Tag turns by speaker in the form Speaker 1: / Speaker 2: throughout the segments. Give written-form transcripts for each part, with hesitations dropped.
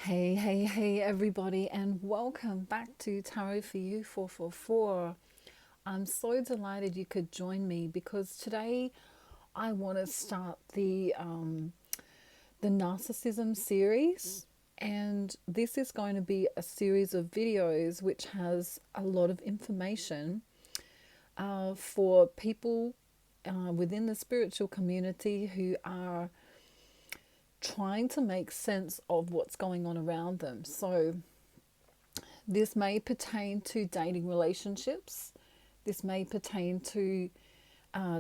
Speaker 1: Hey, everybody, and welcome back to Tarot for You 444. I'm so delighted you could join me because today I want to start the narcissism series, and this is going to be a series of videos which has a lot of information for people within the spiritual community who are trying to make sense of what's going on around them. So this may pertain to dating relationships. This may pertain to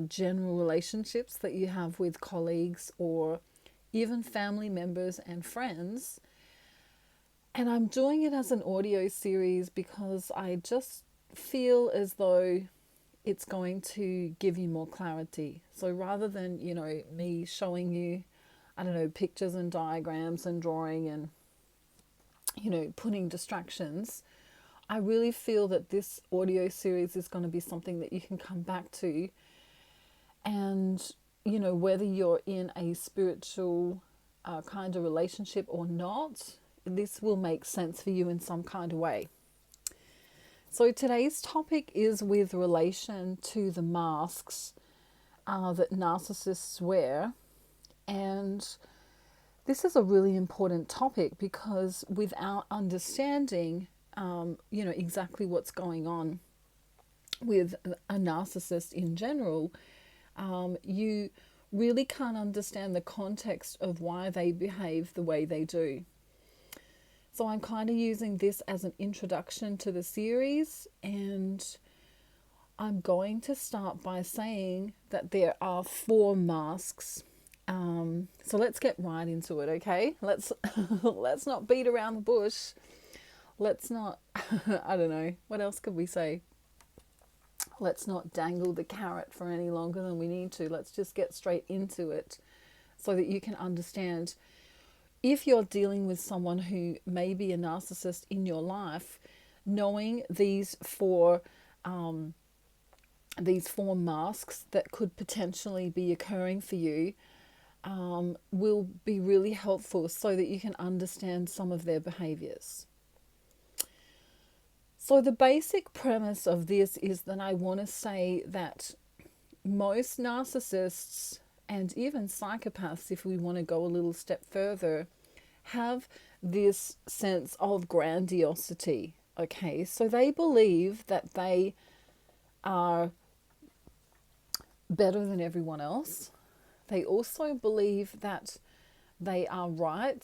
Speaker 1: general relationships that you have with colleagues or even family members and friends. And I'm doing it as an audio series because I just feel as though it's going to give you more clarity. So rather than, me showing you, I don't know, pictures and diagrams and drawing and, putting distractions, I really feel that this audio series is going to be something that you can come back to. And, whether you're in a spiritual kind of relationship or not, this will make sense for you in some kind of way. So today's topic is with relation to the masks that narcissists wear. And this is a really important topic because without understanding, exactly what's going on with a narcissist in general, you really can't understand the context of why they behave the way they do. So I'm kind of using this as an introduction to the series, and I'm going to start by saying that there are 4 masks. So let's get right into it, okay? Let's not beat around the bush. Let's not, I don't know, what else could we say? Let's not dangle the carrot for any longer than we need to. Let's just get straight into it so that you can understand if you're dealing with someone who may be a narcissist in your life. Knowing these four masks that could potentially be occurring for you will be really helpful so that you can understand some of their behaviors. So the basic premise of this is that I want to say that most narcissists and even psychopaths, if we want to go a little step further, have this sense of grandiosity. Okay, so they believe that they are better than everyone else. They also believe that they are right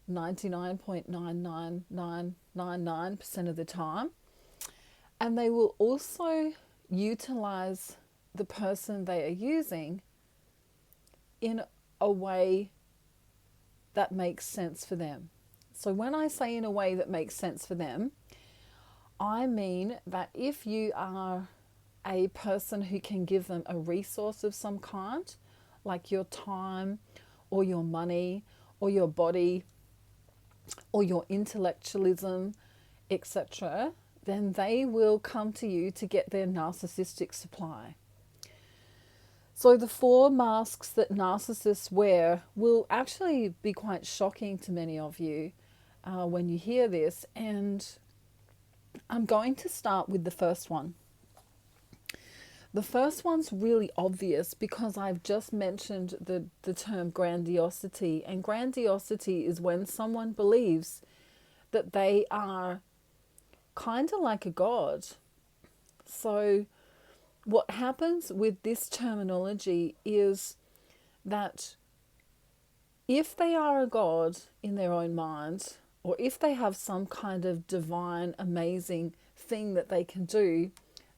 Speaker 1: 99.99999% of the time. And they will also utilize the person they are using in a way that makes sense for them. So when I say in a way that makes sense for them, I mean that if you are a person who can give them a resource of some kind, like your time or your money or your body or your intellectualism, etc., then they will come to you to get their narcissistic supply. So the 4 masks that narcissists wear will actually be quite shocking to many of you when you hear this. And I'm going to start with the first one. The first one's really obvious because I've just mentioned the term grandiosity. And grandiosity is when someone believes that they are kind of like a god. So what happens with this terminology is that if they are a god in their own mind, or if they have some kind of divine, amazing thing that they can do,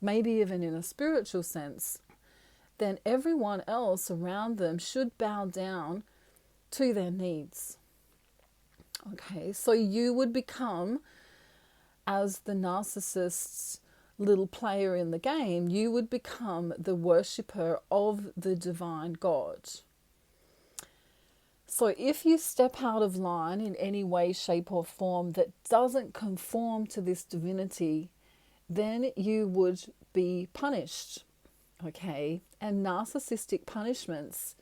Speaker 1: maybe even in a spiritual sense, then everyone else around them should bow down to their needs. Okay, so you would become, as the narcissist's little player in the game, you would become the worshipper of the divine God. So if you step out of line in any way, shape or form that doesn't conform to this divinity, then you would be punished. Okay, and narcissistic punishments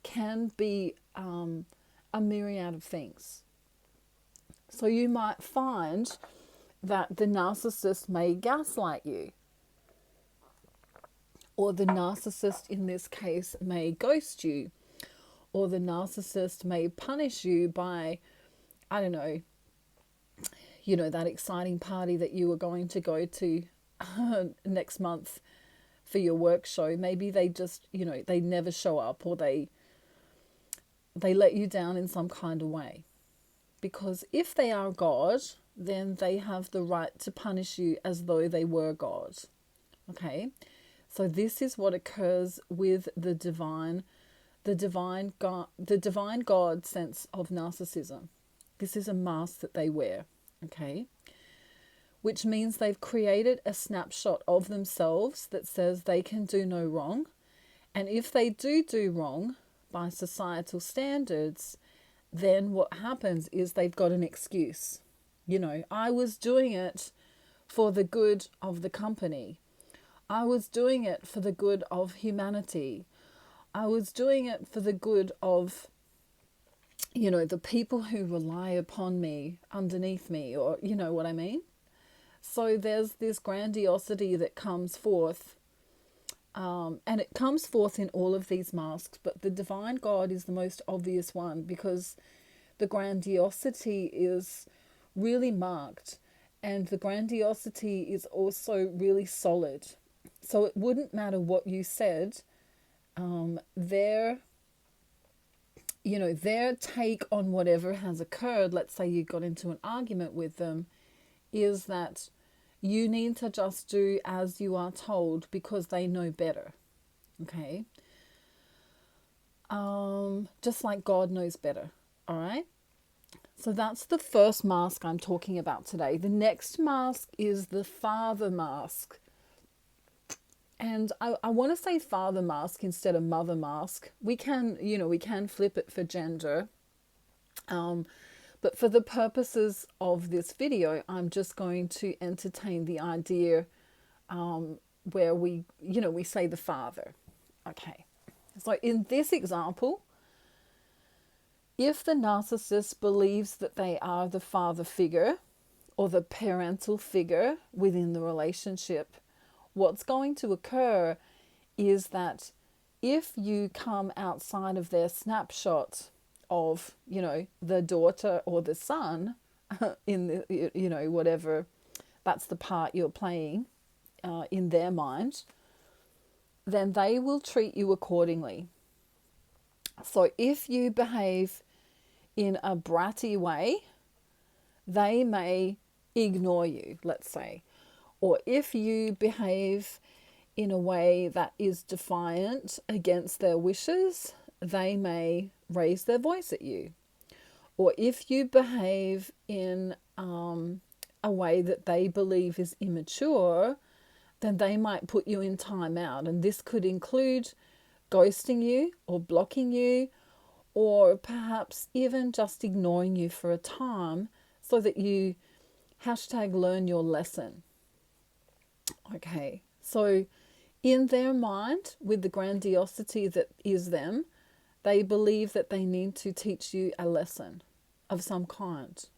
Speaker 1: can be a myriad of things. So you might find that the narcissist may gaslight you, or the narcissist in this case may ghost you, or the narcissist may punish you by, I don't know, that exciting party that you were going to go to next month for your work show. Maybe they just, they never show up, or they let you down in some kind of way. Because if they are God, then they have the right to punish you as though they were God. Okay? So this is what occurs with the divine God sense of narcissism. This is a mask that they wear. Okay? Which means they've created a snapshot of themselves that says they can do no wrong. And if they do wrong by societal standards, then what happens is they've got an excuse. I was doing it for the good of the company. I was doing it for the good of humanity. I was doing it for the good of, the people who rely upon me underneath me, or you know what I mean? So there's this grandiosity that comes forth, and it comes forth in all of these masks, but the divine God is the most obvious one, because the grandiosity is really marked, and the grandiosity is also really solid. So it wouldn't matter what you said, their take on whatever has occurred, let's say you got into an argument with them, is that you need to just do as you are told because they know better. Okay? Just like God knows better. All right? So that's the first mask I'm talking about today. The next mask is the father mask. And I want to say father mask instead of mother mask. We can flip it for gender. But for the purposes of this video, I'm just going to entertain the idea where we say the father. Okay. So in this example, if the narcissist believes that they are the father figure or the parental figure within the relationship, what's going to occur is that if you come outside of their snapshot of, the daughter or the son in the, whatever, that's the part you're playing in their mind, then they will treat you accordingly. So if you behave in a bratty way, they may ignore you, let's say. Or if you behave in a way that is defiant against their wishes, they may raise their voice at you. Or if you behave in a way that they believe is immature, then they might put you in timeout. And this could include ghosting you or blocking you, or perhaps even just ignoring you for a time so that you #learn your lesson. Okay, so in their mind, with the grandiosity that is them, they believe that they need to teach you a lesson of some kind.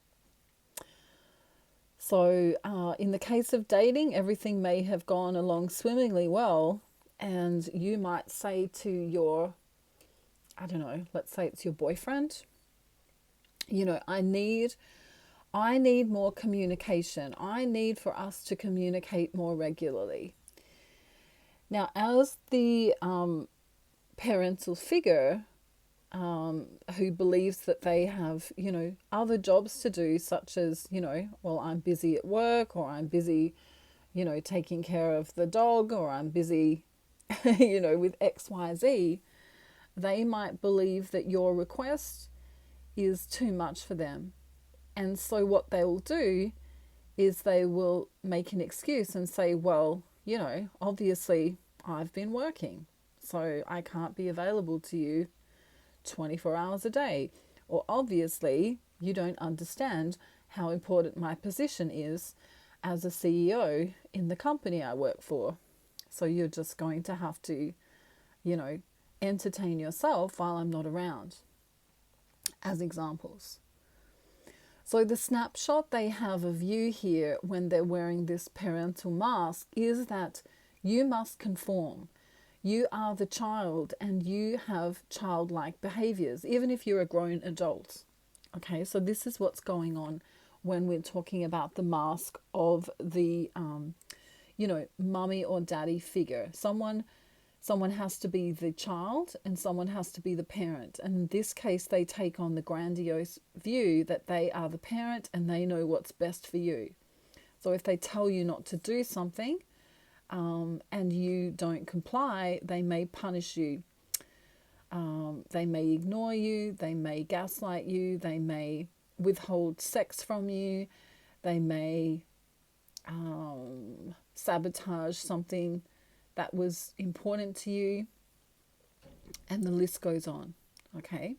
Speaker 1: So in the case of dating, everything may have gone along swimmingly well, and you might say to your, let's say it's your boyfriend, I need more communication. I need for us to communicate more regularly. Now, as the parental figure who believes that they have, other jobs to do, such as, I'm busy at work, or I'm busy, taking care of the dog, or I'm busy, with X, Y, Z, they might believe that your request is too much for them. And so what they will do is they will make an excuse and say, well, obviously I've been working, so I can't be available to you 24 hours a day. Or obviously you don't understand how important my position is as a CEO in the company I work for. So you're just going to have to, entertain yourself while I'm not around, as examples. So the snapshot they have of you here when they're wearing this parental mask is that you must conform. You are the child and you have childlike behaviors, even if you're a grown adult. Okay, so this is what's going on when we're talking about the mask of the, mummy or daddy figure. Someone has to be the child and someone has to be the parent. And in this case, they take on the grandiose view that they are the parent and they know what's best for you. So if they tell you not to do something and you don't comply, they may punish you. They may ignore you. They may gaslight you. They may withhold sex from you. They may sabotage something that was important to you, and the list goes on. Okay.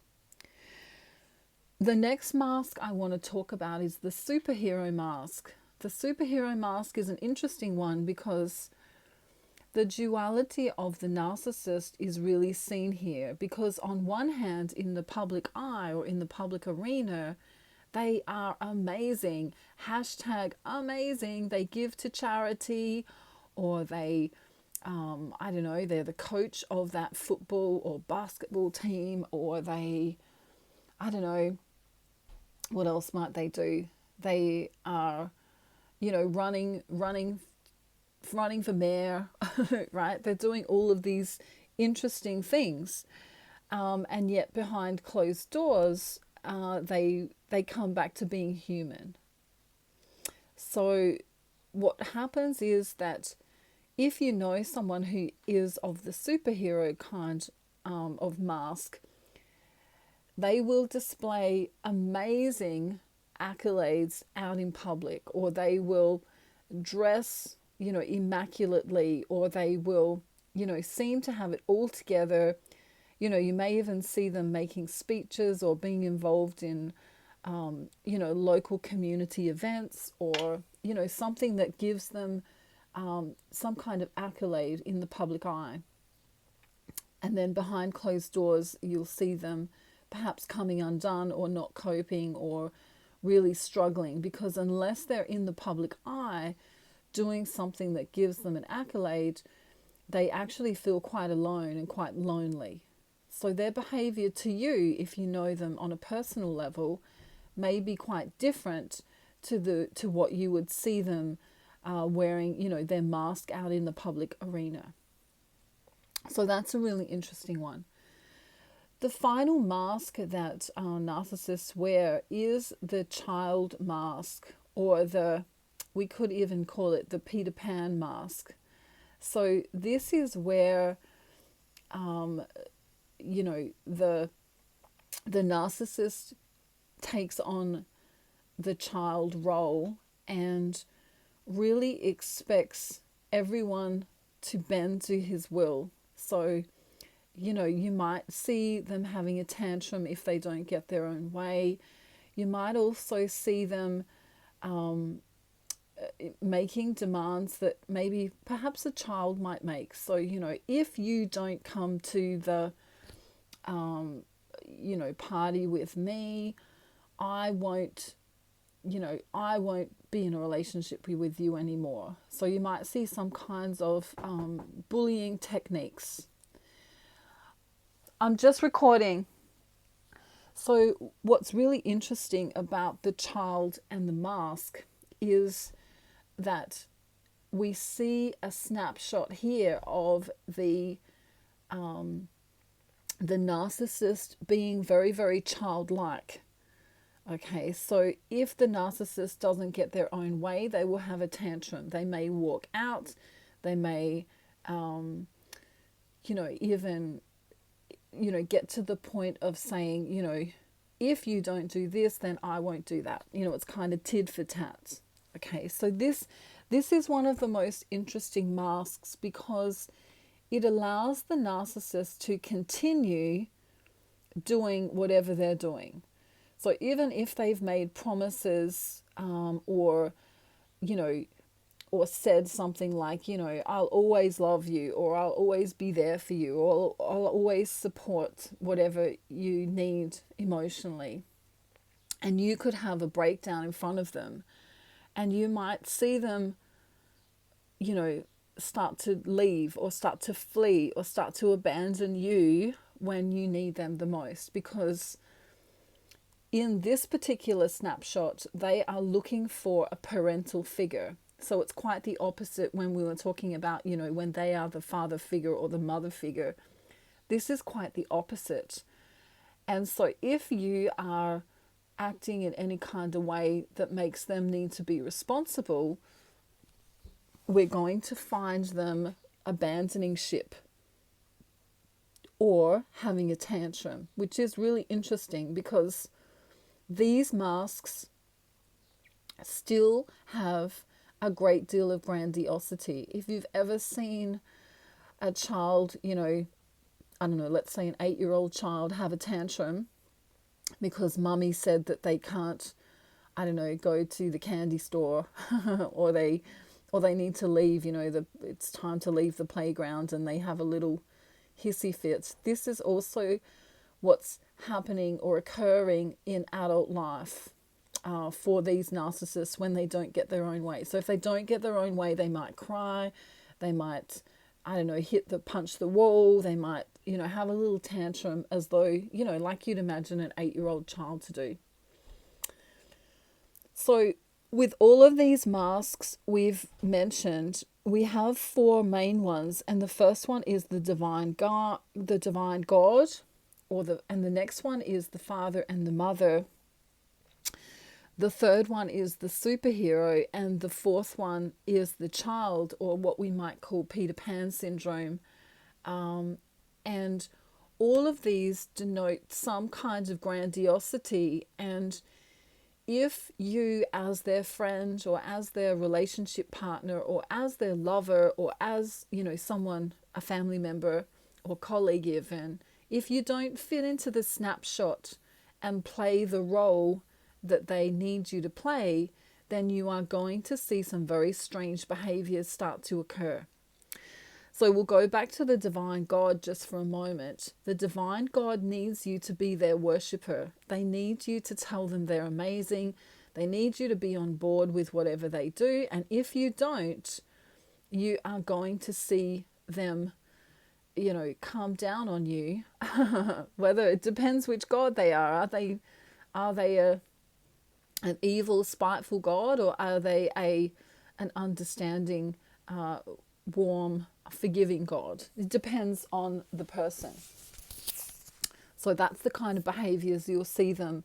Speaker 1: The next mask I want to talk about is the superhero mask. The superhero mask is an interesting one because the duality of the narcissist is really seen here, because on one hand, in the public eye or in the public arena, they are amazing. Hashtag amazing. They give to charity, or they I don't know, they're the coach of that football or basketball team, or they, I don't know, what else might they do? They are, running for mayor, right? They're doing all of these interesting things. And yet behind closed doors, they come back to being human. So what happens is that if you know someone who is of the superhero kind of mask, they will display amazing accolades out in public, or they will dress, immaculately, or they will, seem to have it all together. You may even see them making speeches or being involved in, local community events, or, something that gives them some kind of accolade in the public eye. And then behind closed doors, you'll see them perhaps coming undone or not coping or really struggling, because unless they're in the public eye doing something that gives them an accolade, they actually feel quite alone and quite lonely. So their behavior to you, if you know them on a personal level, may be quite different to what you would see them wearing, their mask out in the public arena. So that's a really interesting one. The final mask that narcissists wear is the child mask, or we could even call it the Peter Pan mask. So this is where, the narcissist takes on the child role and really expects everyone to bend to his will. So, you might see them having a tantrum if they don't get their own way. You might also see them making demands that maybe perhaps a child might make. So, if you don't come to the, party with me, I won't be in a relationship with you anymore. So you might see some kinds of bullying techniques. I'm just recording. So what's really interesting about the child and the mask is that we see a snapshot here of the narcissist being very, very childlike. Okay, so if the narcissist doesn't get their own way, they will have a tantrum. They may walk out. They may, even, get to the point of saying, if you don't do this, then I won't do that. It's kind of tit for tat. Okay, so this is one of the most interesting masks, because it allows the narcissist to continue doing whatever they're doing. So even if they've made promises or said something like, I'll always love you, or I'll always be there for you, or I'll always support whatever you need emotionally. And you could have a breakdown in front of them, and you might see them, start to leave or start to flee or start to abandon you when you need them the most. Because in this particular snapshot, they are looking for a parental figure. So it's quite the opposite when we were talking about, when they are the father figure or the mother figure. This is quite the opposite. And so if you are acting in any kind of way that makes them need to be responsible, we're going to find them abandoning ship or having a tantrum, which is really interesting because these masks still have a great deal of grandiosity. If you've ever seen a child, I don't know, let's say an 8-year-old child have a tantrum because mummy said that they can't, I don't know, go to the candy store or they need to leave, it's time to leave the playground, and they have a little hissy fit. This is also what's happening or occurring in adult life for these narcissists when they don't get their own way. So if they don't get their own way, they might cry, they might, I don't know, punch the wall, they might, have a little tantrum as though, like you'd imagine an 8-year-old child to do. So with all of these masks we've mentioned, we have 4 main ones, and the first one is the divine God, and the next one is the father and the mother. The third one is the superhero, and the fourth one is the child, or what we might call Peter Pan syndrome. And all of these denote some kind of grandiosity, and if you, as their friend or as their relationship partner or as their lover or as, someone, a family member or colleague even, if you don't fit into the snapshot and play the role that they need you to play, then you are going to see some very strange behaviors start to occur. So we'll go back to the divine God just for a moment. The divine God needs you to be their worshipper. They need you to tell them they're amazing. They need you to be on board with whatever they do. And if you don't, you are going to see them, calm down on you. Whether it depends which God they are. Are they an evil, spiteful God, or are they an understanding, warm, forgiving God? It depends on the person. So that's the kind of behaviors you'll see them,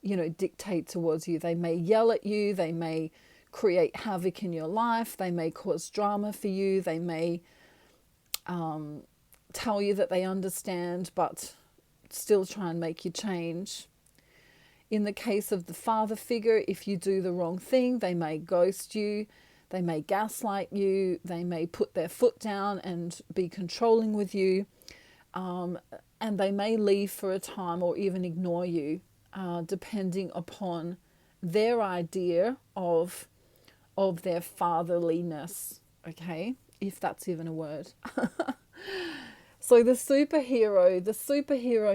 Speaker 1: dictate towards you. They may yell at you. They may create havoc in your life. They may cause drama for you. They may tell you that they understand, but still try and make you change. In the case of the father figure, if you do the wrong thing, they may ghost you. They may gaslight you. They may put their foot down and be controlling with you. And they may leave for a time or even ignore you, depending upon their idea of their fatherliness, okay? If that's even a word. So the superhero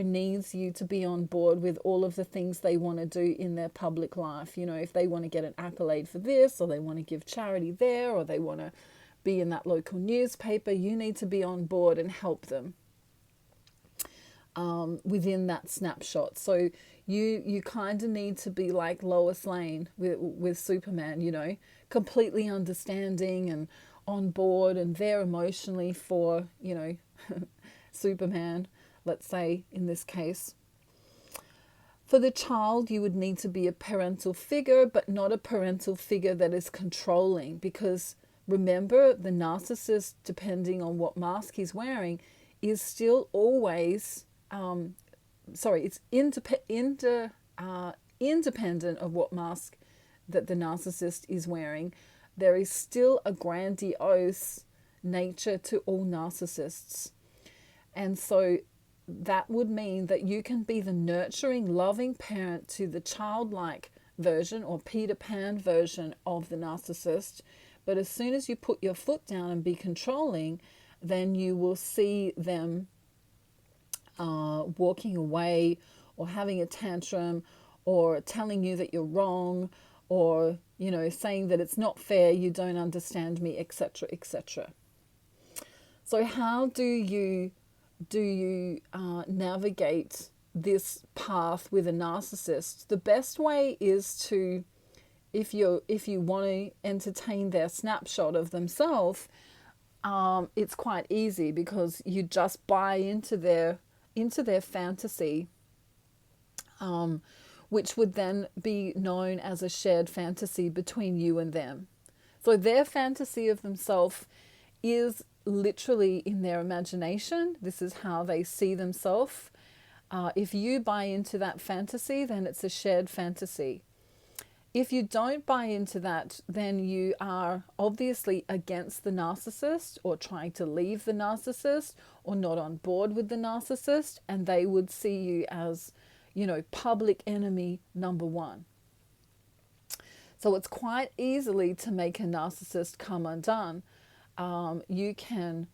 Speaker 1: needs you to be on board with all of the things they want to do in their public life. If they want to get an accolade for this, or they want to give charity there, or they want to be in that local newspaper, you need to be on board and help them within that snapshot. So you kind of need to be like Lois Lane with Superman, completely understanding and on board and there emotionally for, Superman, let's say in this case. For the child, you would need to be a parental figure, but not a parental figure that is controlling, because remember, the narcissist, depending on what mask he's wearing, is still always, it's independent of what mask that the narcissist is wearing. There is still a grandiose nature to all narcissists. And so that would mean that you can be the nurturing, loving parent to the childlike version or Peter Pan version of the narcissist. But as soon as you put your foot down and be controlling, then you will see them walking away or having a tantrum or telling you that you're wrong, or, saying that it's not fair, you don't understand me, etc., etc. So how do you navigate this path with a narcissist? The best way is to, if you want to entertain their snapshot of themselves, it's quite easy, because you just buy into their fantasy, which would then be known as a shared fantasy between you and them. So their fantasy of themselves is literally in their imagination. This is how they see themselves. If you buy into that fantasy, then it's a shared fantasy. If you don't buy into that, then you are obviously against the narcissist, or trying to leave the narcissist, or not on board with the narcissist, and they would see you as, public enemy number one. So it's quite easily to make a narcissist come undone. You can,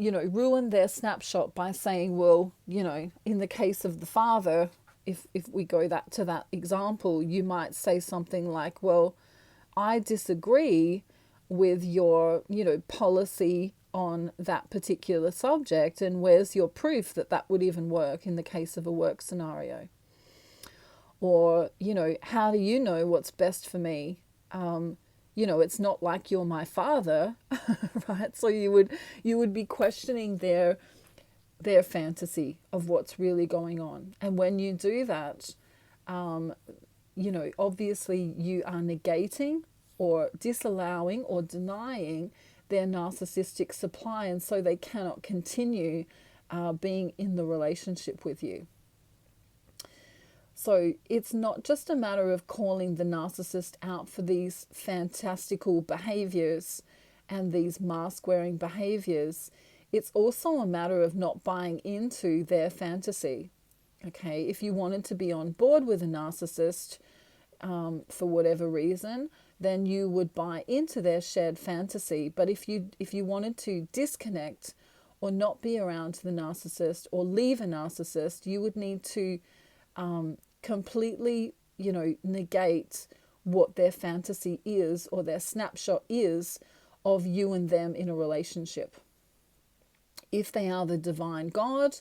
Speaker 1: ruin their snapshot by saying, well, in the case of the father, if we go to that example, you might say something like, well, I disagree with your, policy on that particular subject, and where's your proof that that would even work in the case of a work scenario? Or, how do you know what's best for me? It's not like you're my father, right? So you would be questioning their fantasy of what's really going on. And when you do that, obviously you are negating or disallowing or denying their narcissistic supply, and so they cannot continue being in the relationship with you. So it's not just a matter of calling the narcissist out for these fantastical behaviors and these mask-wearing behaviors. It's also a matter of not buying into their fantasy. Okay, if you wanted to be on board with a narcissist for whatever reason, then you would buy into their shared fantasy. But if you wanted to disconnect or not be around the narcissist or leave a narcissist, you would need to completely, negate what their fantasy is, or their snapshot is of you and them in a relationship. If they are the divine God,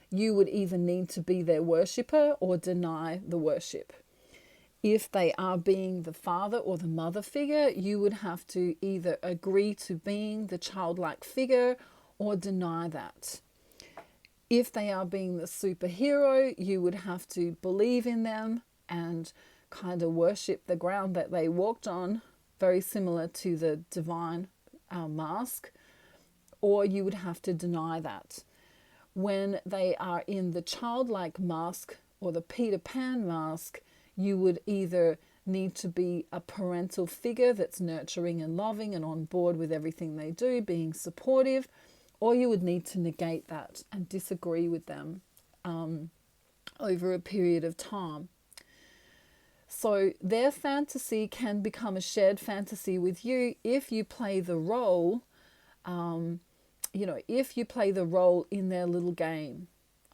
Speaker 1: you would either need to be their worshipper or deny the worship. If they are being the father or the mother figure, you would have to either agree to being the childlike figure or deny that. If they are being the superhero, you would have to believe in them and kind of worship the ground that they walked on, very similar to the divine mask, or you would have to deny that. When they are in the childlike mask or the Peter Pan mask, you would either need to be a parental figure that's nurturing and loving and on board with everything they do, being supportive, or you would need to negate that and disagree with them over a period of time. So their fantasy can become a shared fantasy with you if you play the role, if you play the role in their little game.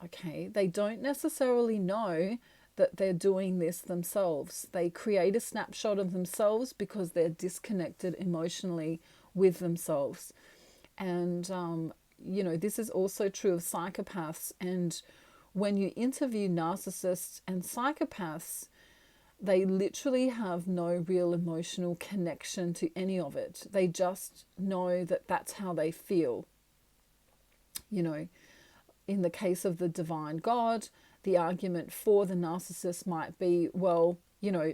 Speaker 1: Okay, they don't necessarily know that they're doing this themselves. They create a snapshot of themselves because they're disconnected emotionally with themselves. And, this is also true of psychopaths. And when you interview narcissists and psychopaths, they literally have no real emotional connection to any of it. They just know that that's how they feel. In the case of the divine God, the argument for the narcissist might be, well,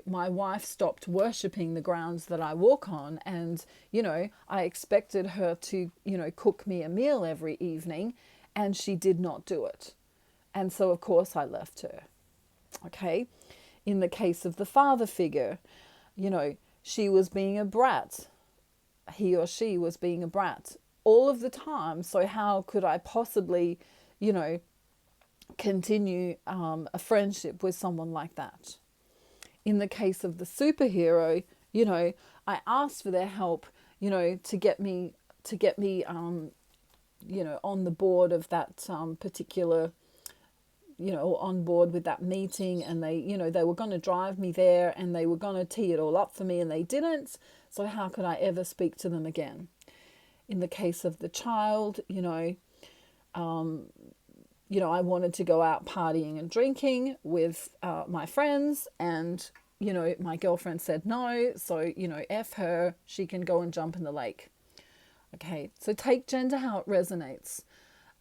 Speaker 1: my wife stopped worshipping the grounds that I walk on, and, I expected her to, cook me a meal every evening, and she did not do it. And so, of course, I left her. Okay? In the case of the father figure, she was being a brat. He or she was being a brat all of the time. So how could I possibly, continue a friendship with someone like that? In the case of the superhero, I asked for their help, to get me, on the board of that particular you know, on board with that meeting, and they, you know, they were going to drive me there and they were going to tee it all up for me, and they didn't. So how could I ever speak to them again? In the case of the child, I wanted to go out partying and drinking with my friends, and, you know, my girlfriend said no. So, you know, F her, she can go and jump in the lake. Okay, so take gender how it resonates.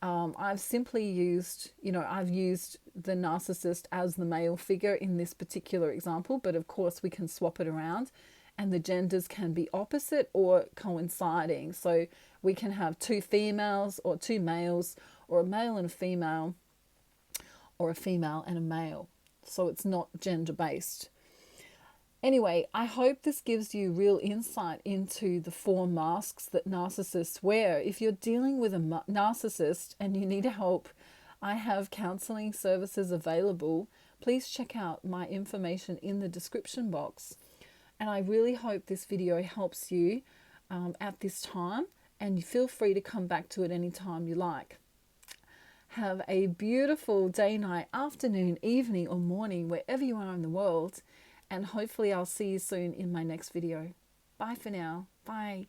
Speaker 1: I've simply used, I've used the narcissist as the male figure in this particular example, but of course we can swap it around and the genders can be opposite or coinciding. So we can have two females or two males, or a male and a female, or a female and a male. So it's not gender based. Anyway, I hope this gives you real insight into the 4 masks that narcissists wear. If you're dealing with a narcissist and you need help, I have counseling services available. Please check out my information in the description box. And I really hope this video helps you at this time, and you feel free to come back to it anytime you like. Have a beautiful day, night, afternoon, evening, or morning, wherever you are in the world. And hopefully I'll see you soon in my next video. Bye for now. Bye.